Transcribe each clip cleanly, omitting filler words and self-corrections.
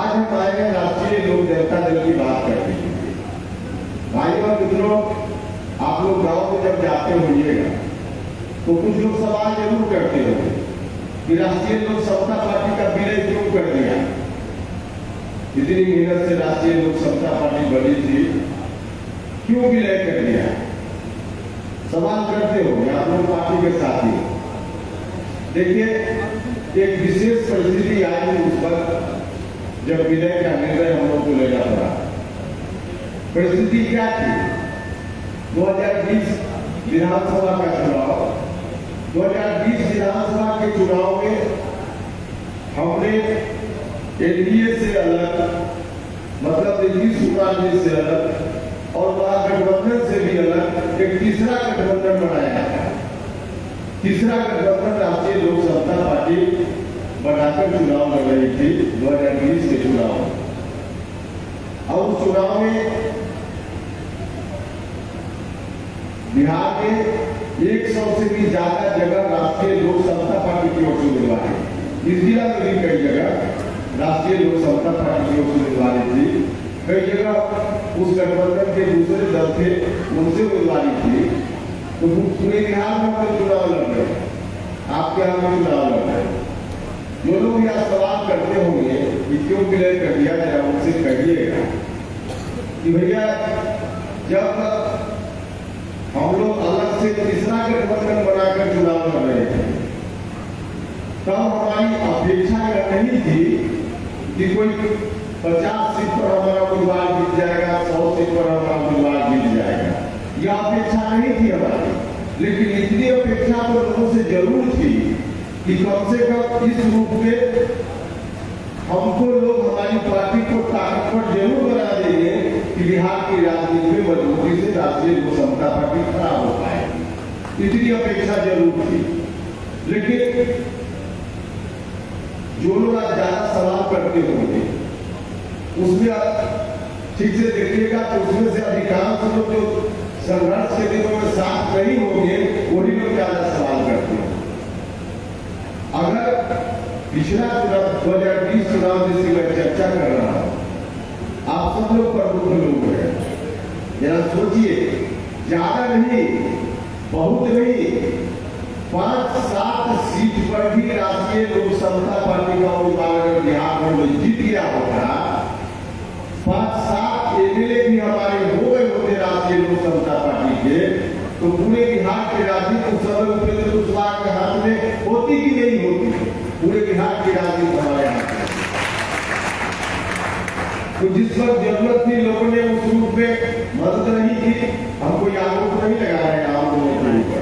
आज हम आए हैं राष्ट्रीय लोक जनता दल की बात करने के लिए। भाई और मित्रों, आप लोग गांव में जब जाते होइएगा तो कुछ लोग सवाल जरूर करते होंगे कि राष्ट्रीय लोक समता पार्टी का विलय क्यों कर दिया। इतनी मेहनत से राष्ट्रीय लोक समता पार्टी बनी थी, क्यों विलय कर दिया? सवाल करते होंगे आप लोग पार्टी के साथी। देखिए, एक विशेष परिस्थिति आई उस वक्त जब विलय का निर्णय हम लोग को लेना पड़ा। परिस्थिति क्या थी? 2020 विधानसभा का चुनाव, 2020 विधानसभा के चुनाव में हमने एनडीए से अलग, मतलब नीतीश कुमार जी से अलग और महागठबंधन से भी अलग एक तीसरा गठबंधन बनाया था। तीसरा गठबंधन राष्ट्रीय लोक समता पार्टी बनाकर चुनाव लड़ रही थी 2020 के चुनाव। और उस चुनाव में बिहार में 100 से भी ज्यादा जगह राष्ट्रीय लोक समता पार्टी की ओर से उम्मीदवार, इस जिला में भी कई जगह राष्ट्रीय लोक समता पार्टी की ओर से उम्मीदवार थी। कई जगह उस गठबंधन के दूसरे दल थे, उनसे उम्मीदवारी थी। तो पूरे बिहार में हम चुनाव लड़ रहे, आपके यहाँ में चुनाव लड़ रहे। जो लोग यह सवाल करते होंगे कि क्यों विलय कर दिया, जरा उनसे कहिएगा कि भैया जब हम लोग अलग से तीसरा गठबंधन बनाकर चुनाव लड़ रहे थे तब हमारी अपेक्षा यह नहीं थी कि कोई 50 सीट पर हमारा उम्मीदवार जीत जाएगा, 100 सीट पर हमारा उम्मीदवार जीत जाएगा। यह अपेक्षा नहीं थी हमारी, लेकिन इतनी अपेक्षा तो लोगों से जरूर थी कि कम से कम इस रूप में हमको लोग हमारी पार्टी को ताकतवर जरूर बना देंगे कि बिहार की राजनीति में मजबूती से राष्ट्रीय लोक समता पार्टी खड़ा हो पाए। इतनी अपेक्षा जरूर थी। लेकिन जो लोग आज ज्यादा सवाल करते होंगे उसमें ठीक से देखिएगा तो उसमें से अधिकांश लोग जो संघर्ष के दिनों में साथ नहीं होंगे वही लोग ज्यादा सवाल करते हैं। अगर पिछला चुनाव 2020 चुनाव जिसकी मैं चर्चा कर रहा हूं, आप सब लोग प्रमुख लोग हैं, जरा सोचिए, ज्यादा नहीं, बहुत नहीं, 5-7 सीट पर भी राष्ट्रीय लोक समता पार्टी का उम्मीदवार बिहार में जीत गया होता, 5-7 एमएलए भी हमारे हो गए होते राष्ट्रीय लोक समता पार्टी के, तो पूरे बिहार के राजनीति उस समय उपेंद्र कुशवाहा के हाथ में होती कि नहीं होती? पूरे बिहार की राजनीति हमारे हाथ में। तो जिस वक्त जरूरत थी लोगों ने उस रूप में मदद नहीं की। हम कोई आरोप नहीं लगा रहे हैं आप लोगों के ऊपर।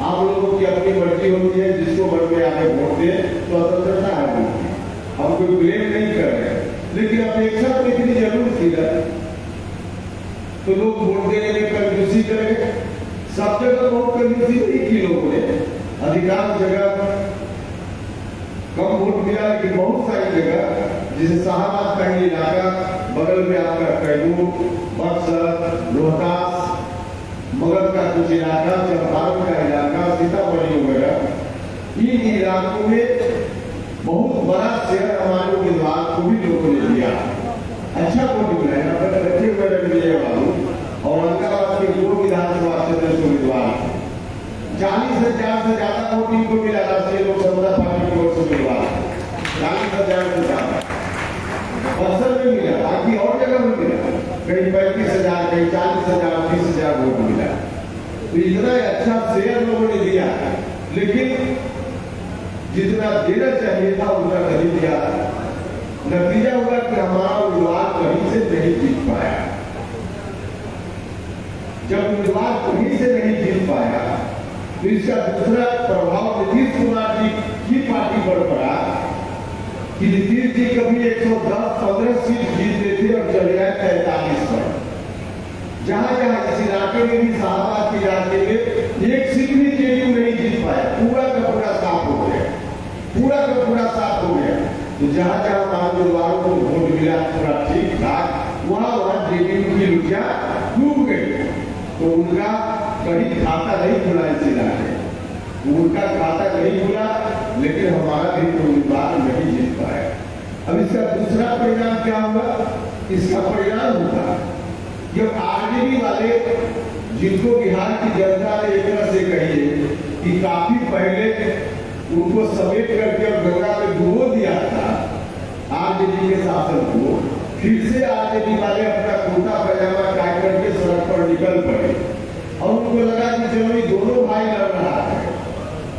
आप लोगों की अपनी मर्जी होती है, जिसको मन में आगे वोट दे तो स्वतंत्रता है, हम कोई ब्लेम नहीं कर रहे, लेकिन अपेक्षा तो इतनी जरूर थी ना। तो लोग वोट देने में कंजूसी करेंगे, सब जगह बहुत कंजूसी नहीं की लोगों ने। अधिकांश जगह कम वोट मिला, लेकिन बहुत सारी जगह जैसे शाहबाद का ही इलाका, बगल में आपका कैमूर, बक्सर, रोहतास, मगध का कुछ इलाका, चंपारण का इलाका, सीतामढ़ी वगैरह, इन इलाकों में बहुत बड़ा शेयर हमारे उम्मीदवार को भी लोगों ने दिया। अच्छा वोट मिला है, बच्चे वगैरह मिले बाबू। और औरंगाबाद के 2 विधानसभा क्षेत्र से उम्मीदवार 40,000 से ज्यादा वोट इनको मिला राष्ट्रीय लोक समता पार्टी की ओर से उम्मीदवार, 40,000 से ज्यादा बक्सर में मिला, बाकी और जगह में मिला, कहीं 35,000, कहीं 40,000, 30,000 वोट मिला। तो इतना अच्छा शेयर लोगों ने दिया, लेकिन जितना देना चाहिए था उतना नहीं दिया। नतीजा हुआ कि हमारा उम्मीदवार कहीं से नहीं जीत पाया। जब उम्मीदवार कहीं से नहीं जीत पाया तो इसका दूसरा प्रभाव नीतीश कुमार जी की पार्टी पर पड़ा कि नीतीश जी कभी 110-15 सीट जीतते थे और चले आए 43 पर। जहां जहां इस इलाके में भी, शाहबाद के इलाके में 1 सीट भी जेडीयू नहीं जीत पाया। पूरा का पूरा साफ हो गया, पूरा का पूरा साफ हो गया। तो जहां जहां उम्मीदवारों को वोट मिला पूरा ठीक ठाक, वहां जेडीयू की लुटिया डूब गई। तो उनका कहीं खाता नहीं खुला इस इलाके, उनका खाता नहीं खुला, लेकिन हमारा भी उम्मीदवार नहीं जीत पाया। अब इसका दूसरा परिणाम क्या होगा? इसका परिणाम होगा जब आरजेडी वाले, जिनको बिहार की जनता ने एक तरह से कहिए कि काफी पहले उनको समेट करके और गंगा में डुबो दिया था आरजेडी के शासन को, फिर से आरजेडी वाले अपना कुर्ता पैजामा टाइट करके सड़क पर निकल पड़े और उनको लगा कि चलो ये दोनों भाई लड़ रहा है,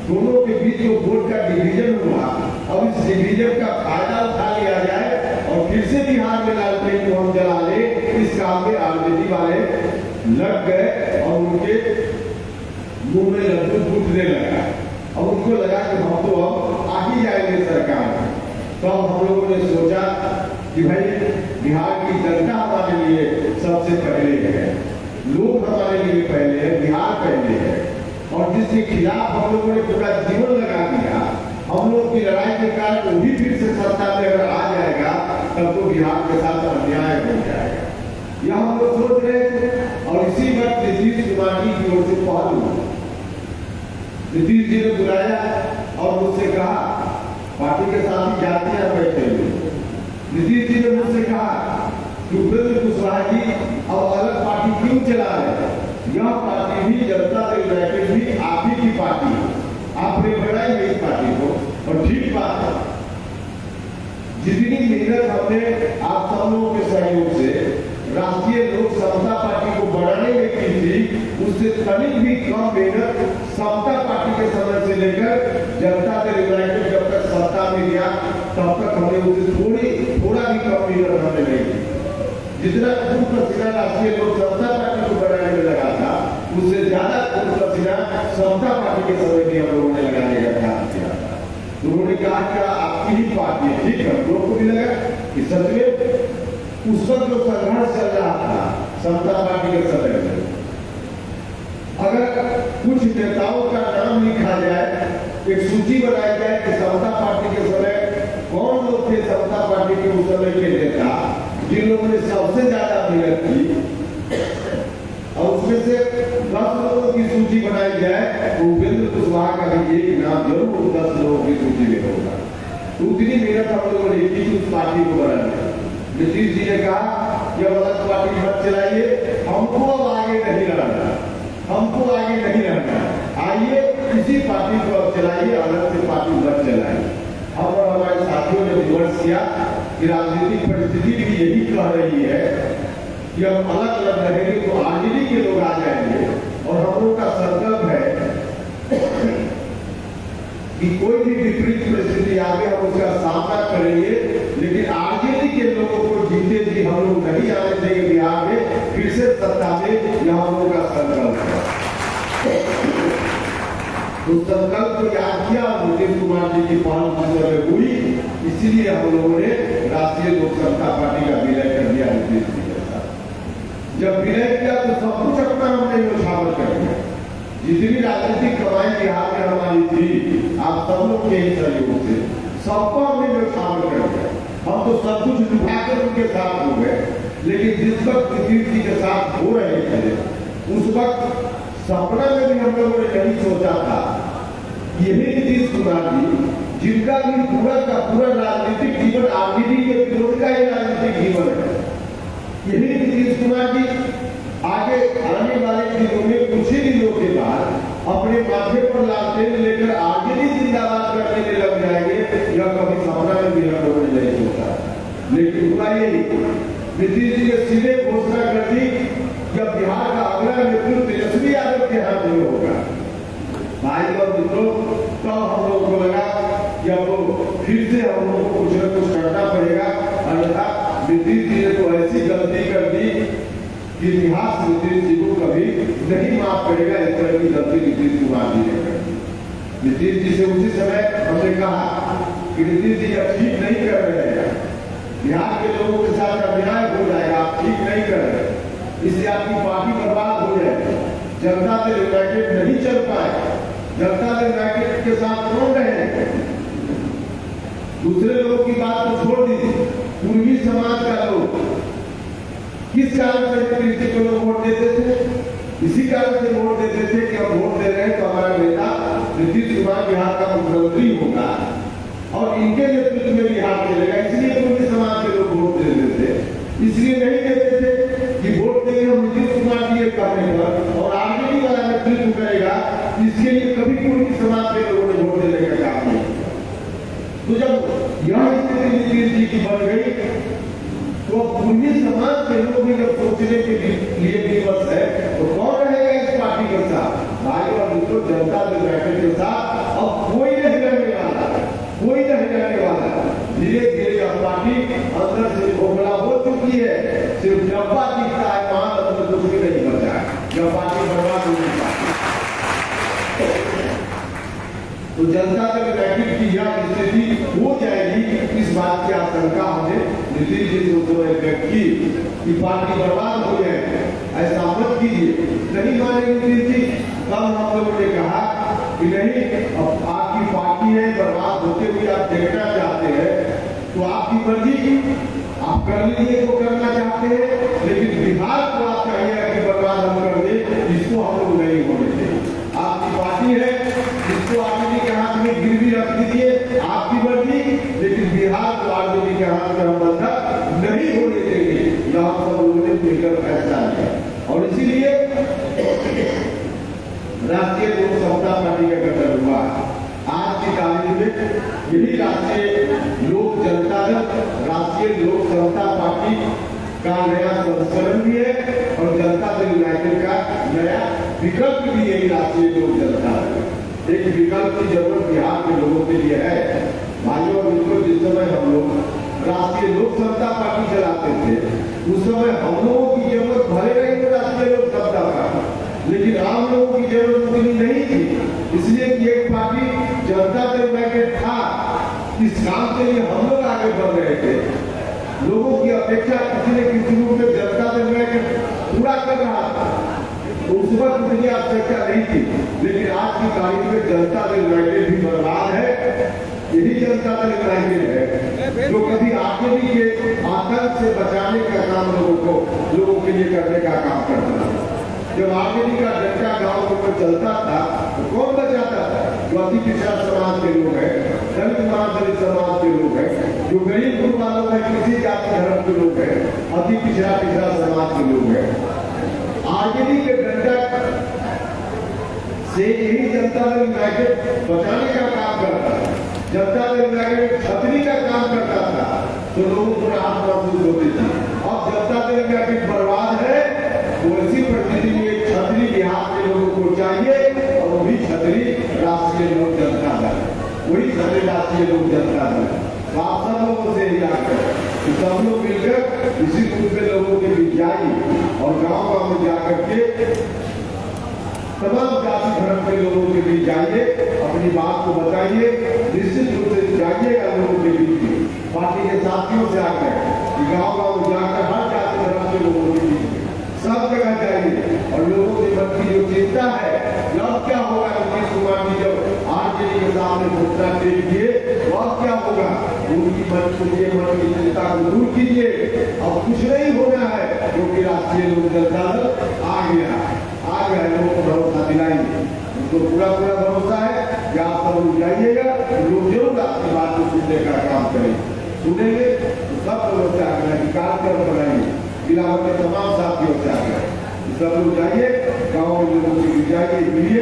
दोनों के बीच जो वोट का डिवीजन हुआ, अब इस डिवीजन का फायदा उठा लिया जाए और फिर से बिहार में लालटेन को हम जला ले। इस काम में आरजेडी वाले लग गए और उनके मुंह में लड्डू फूटने लगा। अब उनको लगा कि हम तो अब आ ही जाएंगे सरकार में। तो हम लोगों ने सोचा कि भाई बिहार की जनता हमारे लिए सबसे पहले है, लोग हमारे लिए पहले है, बिहार पहले है, और जिसके खिलाफ हम लोगों ने पूरा जीवन लगा दिया, हम लोग की लड़ाई के कारण वो भी फिर से सत्ता में अगर आ जाएगा तब तो बिहार के साथ अन्याय हो जाएगा, यह हम लोग सोच रहे थे। और इसी वक्त नीतीश कुमार जी की ओर से पहल हुआ। नीतीश जी ने बुलाया और मुझसे कहा, पार्टी के साथ जाते हैं बैठे हुए, नीतीश जी ने मुझसे कहा कि उपेंद्र कुशवाहा जी अब अलग पार्टी क्यों चला रहे? यह पार्टी भी जनता दल यूनाइटेड भी आप ही की पार्टी है, आपने बनाई है इस पार्टी को, और ठीक बात है। जितनी मेहनत हमने आप सब लोगों के सहयोग से राष्ट्रीय लोक समता पार्टी को बढ़ाने में की थी, उससे तनिक भी कम मेहनत समता पार्टी के समय से लेकर जनता दल यूनाइटेड जब तक सत्ता में गया तब तक हमने उससे थोड़ा भी कम मेहनत हमने नहीं की। जितना खून पसीना राष्ट्रीय लोक समता पार्टी को बढ़ाने में लगा था, उससे ज्यादा खून पसीना समता पार्टी के समय भी हम लोगों ने लगाने का ध्यान किया था। उन्होंने कहा कि आपकी ही पार्टी है, ठीक है, हम लोग को भी लगा कि सच में उस वक्त जो संघर्ष चल रहा था समता पार्टी के समय में, अगर कुछ नेताओं का नाम लिखा जाए, एक सूची बनाई जाए कि समता पार्टी के समय कौन लोग थे, समता पार्टी के उस समय के नेता जिन लोगों ने सबसे ज्यादा मेहनत की, और उसमें से 10 लोगों की सूची बनाई जाए तो उपेंद्र कुशवाहा का भी एक नाम जरूर 10 लोगों की सूची में होगा। तो उतनी मेहनत हम लोगों ने की उस पार्टी को बनाने। नीतीश जी ने कहा जब अलग पार्टी मत चलाइए, हमको अब आगे नहीं लड़ना, हमको आगे नहीं लड़ना, आइए इसी पार्टी को अब चलाइए, अलग से पार्टी मत चलाइए। हम और हमारे साथियों ने विमर्श किया कि राजनीतिक परिस्थिति भी यही कह रही है कि हम अलग अलग रहेंगे तो आरजेडी के लोग आ जाएंगे, और हम लोग का संकल्प है कि कोई भी विपरीत परिस्थिति आगे हम उसका सामना करेंगे, लेकिन आरजेडी के लोगों को जीते जी हम लोग नहीं आने देंगे बिहार में फिर से सत्ता में, यह हम लोगों का संकल्प है। तो संकल्प को याद किया नीतीश कुमार जी की पहल समय हुई, इसीलिए हम लोगों ने राष्ट्रीय लोक समता पार्टी का विलय कर दिया नीतीश जी के साथ। जब विलय किया तो सब कुछ अपना हमने न्यौछावर कर दिया, जितनी राजनीतिक कमाई बिहार में हमारी थी आप सब लोग के ही सहयोग से सबको हमने न्यौछावर कर दिया। हम तो सब कुछ लुटाकर उनके साथ हो गए, लेकिन जिस वक्त नीतीश जी के साथ हो रहे थे उस वक्त सपना में भी हम लोगों ने नहीं सोचा था यही नीतीश कुमार जी, जिनका भी पूरा का पूरा राजनीतिक जीवन आरजेडी के विरोध का ही राजनीतिक जीवन है, यही नीतीश कुमार जी आगे आने वाले दिनों में कुछ ही दिनों के बाद अपने माथे पर लालटेन लेकर आरजेडी जिंदाबाद करने में लग जाएंगे, यह कभी सपना में भी हम लोगों ने नहीं सोचा। लेकिन हुआ यही, नीतीश जी ने सीधे घोषणा कर दी कि अब बिहार का अगला नेतृत्व तेजस्वी यादव के हाथ में होगा। भाई और मित्रों, तो हम लोगों को लगा कि अब फिर से हम लोगों को कुछ न कुछ करना पड़ेगा, अन्यथा नीतीश जी ने तो ऐसी गलती कर दी कि इतिहास नीतीश जी को कभी नहीं माफ करेगा। इस तरह की गलती नीतीश कुमार जी ने कर दी। नीतीश जी से उसी समय हमने कहा कि नीतीश जी अब ठीक नहीं कर रहे हैं, बिहार के लोगों के साथ अन्याय हो जाएगा, आप ठीक नहीं कर रहे, इससे आपकी पार्टी बर्बाद हो जाएगी, जनता दल यूनाइटेड नहीं चल पाए, जनता दल यूनाइटेड के साथ कौन रहेंगे। दूसरे लोगों की बात तो छोड़ दीजिए, पूर्वी समाज का लोग किस कारण से नीतीश को लोग वोट देते थे, इसी कारण से वोट देते थे कि हम वोट दे रहे हैं तो हमारा नेता नीतीश कुमार बिहार का मुख्यमंत्री होगा और इनके नेतृत्व में बिहार चलेगा, इसलिए जब यह स्थिति नीतीश जी की बन गई तो पूर्वी समाज के लोग भी जब सोचने के लिए विवश है तो कौन रहेगा इस पार्टी के साथ? भाई और मित्रों, जनता दल यूनाइटेड के साथ अब कोई नहीं रहने वाला, कोई नहीं रहने वाला। धीरे धीरे यह पार्टी अंदर से खोखला हो चुकी है, सिर्फ डब्बा दिखता है, वहां अंदर कुछ भी नहीं बचा है। यह पार्टी बर्बाद होने पार्टी। तो जनता दल यूनाइटेड की यह स्थिति हो जाएगी, इस बात की आशंका हमें नीतीश जी ने व्यक्त की कि पार्टी बर्बाद हो जाए, ऐसा मत कीजिए। नहीं माने नीतीश जी, तब हम लोगों ने कहा कि नहीं, अब आपकी पार्टी है, बर्बाद होते हुए आप देखना चाहते हैं तो आपकी मर्जी, आप कर लीजिए जो करना चाहते हैं, लेकिन बिहार को आप चाहिए कि बर्बाद हम कर दे, इसको हम लोग नहीं होने देंगे। आपकी पार्टी है, इसको आरजेडी के हाथ में गिरवी रख दीजिए, आपकी मर्जी, लेकिन बिहार को आरजेडी के हाथ में हम बंधक नहीं होने देंगे। यह हम सब लोगों ने मिलकर फैसला लिया और इसीलिए राष्ट्रीय लोक समता पार्टी का गठन हुआ। आज की तारीख में यही राष्ट्रीय लोक जनता दल, राष्ट्रीय लोक समता पार्टी का नया संस्करण भी है और जनता दल यूनाइटेड का नया विकल्प भी है। राष्ट्रीय लोक जनता दल एक विकल्प की जरूरत बिहार के लोगों के लिए है। भाइयों और मित्रों, जिस समय हम लोग राष्ट्रीय लोक समता पार्टी चलाते थे, उस समय हम लोगों की जरूरत भले रही तो राष्ट्रीय लोक समता पार्टी, लेकिन आम लोगों की जरूरत उतनी नहीं थी। इसलिए कि एक पार्टी जनता दल यूनाइटेड था, इस काम के लिए हम लोग आगे बढ़ रहे थे। लोगों की अपेक्षा किसी न किसी रूप में जनता दल यूनाइटेड पूरा कर रहा था, तो उस वक्त मुझे आवश्यकता नहीं थी। लेकिन आज की तारीख में जनता दल यूनाइटेड भी बर्बाद है। यही जनता दल यूनाइटेड है जो कभी आरजेडी के आतंक से बचाने का काम लोगों के लिए करने का काम करता था। जब आरजेडी का डंडा गांव में चलता था तो कौन बचाता था? जो अति पिछड़ा समाज के लोग हैं, दलित महादलित समाज के लोग हैं, जो गरीब ग्रुप वालों में किसी जाति धर्म के लोग हैं, अति पिछड़ा समाज के लोग हैं। आरजेडी के डंडा से यही जनता दल यूनाइटेड बचाने का काम करता था। जनता दल यूनाइटेड छतरी का काम करता था तो लोगों को राहत महसूस होती थी। अब जनता दल यूनाइटेड बर्बाद है तो इसी परिस्थिति में एक छतरी बिहार के लोगों को चाहिए और वो भी छतरी राष्ट्रीय लोक जनता दल, वही छतरी राष्ट्रीय लोक जनता दल। तो आप सब लोगों से याद करें कि सब लोग मिलकर इसी रूप में लोगों के बीच जाइए और गाँव गाँव में जाकर के तमाम जाति धर्म के लोगों के बीच जाइए, अपनी बात को बताइए, निश्चित रूप से जाइएगा लोगों के बीच, पार्टी के साथियों से आकर गाँव गाँव जाकर हर जाति धर्म के लोगों के बीच सब जगह जाइए और लोगों के मन की जो चिंता है, अब क्या होगा नीतीश कुमार जी जब आरजेडी के सामने घोषणा टेक दिए, अब क्या होगा, उनकी मन की चिंता को दूर कीजिए। अब कुछ नहीं होना है क्योंकि राष्ट्रीय लोक जनता दल आ गया लोगों को भरोसा दिलाएंगे। उनको पूरा भरोसा है कि आप सब लोग जाइएगा, लोग जरूर आपकी बात को सुनने का काम करेंगे। सुनेंगे तो सब लोगों से आग्रह है कि कार्यक्रम बनाएंगे, जिला के तमाम साथियों से आग्रह है सब लोग जाइए, गाँव में लोगों के बीच जाइए, मिलिए,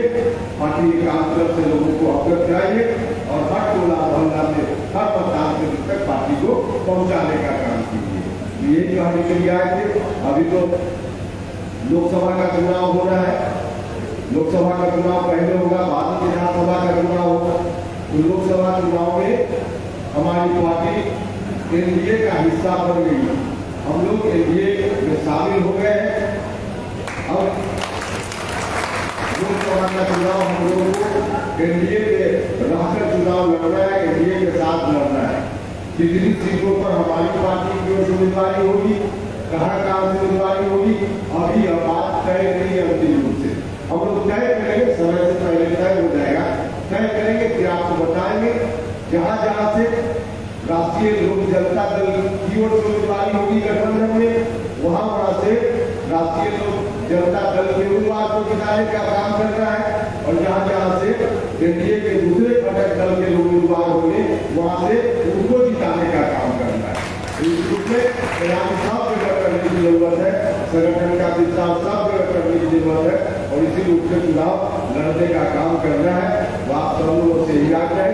पार्टी के काम तरफ से लोगों को अवगत कराइए और हर टोला मोहल्ला में हर मतदान केंद्र तक पार्टी को पहुंचाने का काम कीजिए। यही कहने के लिए आए थे। अभी तो लोकसभा का चुनाव हो रहा है, लोकसभा का चुनाव पहले होगा, बाद में विधानसभा का चुनाव होगा। तो लोकसभा चुनाव में हमारी पार्टी एनडीए का हिस्सा बन गई, हम लोग एनडीए में शामिल हो गए हैं। अब लोकसभा का चुनाव हम लोगों को एनडीए में रहकर चुनाव लड़ना है, एनडीए के साथ लड़ना है। कितनी सीटों पर हमारी पार्टी की उम्मीदवारी होगी, कहाँ से उम्मीदवारी होगी, अभी अब बात तय नहीं है अंतिम रूप से। हम लोग तय करेंगे, समय से पहले तय हो जाएगा, तय करेंगे फिर आपको बताएंगे। जहाँ जहाँ से राष्ट्रीय लोक जनता दल की ओर से उम्मीदवारी होगी गठबंधन में, वहाँ से राष्ट्रीय लोक जनता दल के उम्मीदवार को जिताने का काम करना है और जहाँ जहाँ से एनडीए के दूसरे घटक दल के लोग उम्मीदवार होंगे वहाँ से उनको जिताने का काम करना है। इस रूप में प्रयास सब जगह करने की जरूरत है, संगठन का विस्तार सब जगह करने की जरूरत है और इसी रूप से चुनाव लड़ने का काम करना है। आप सब लोगों से ही आग्रह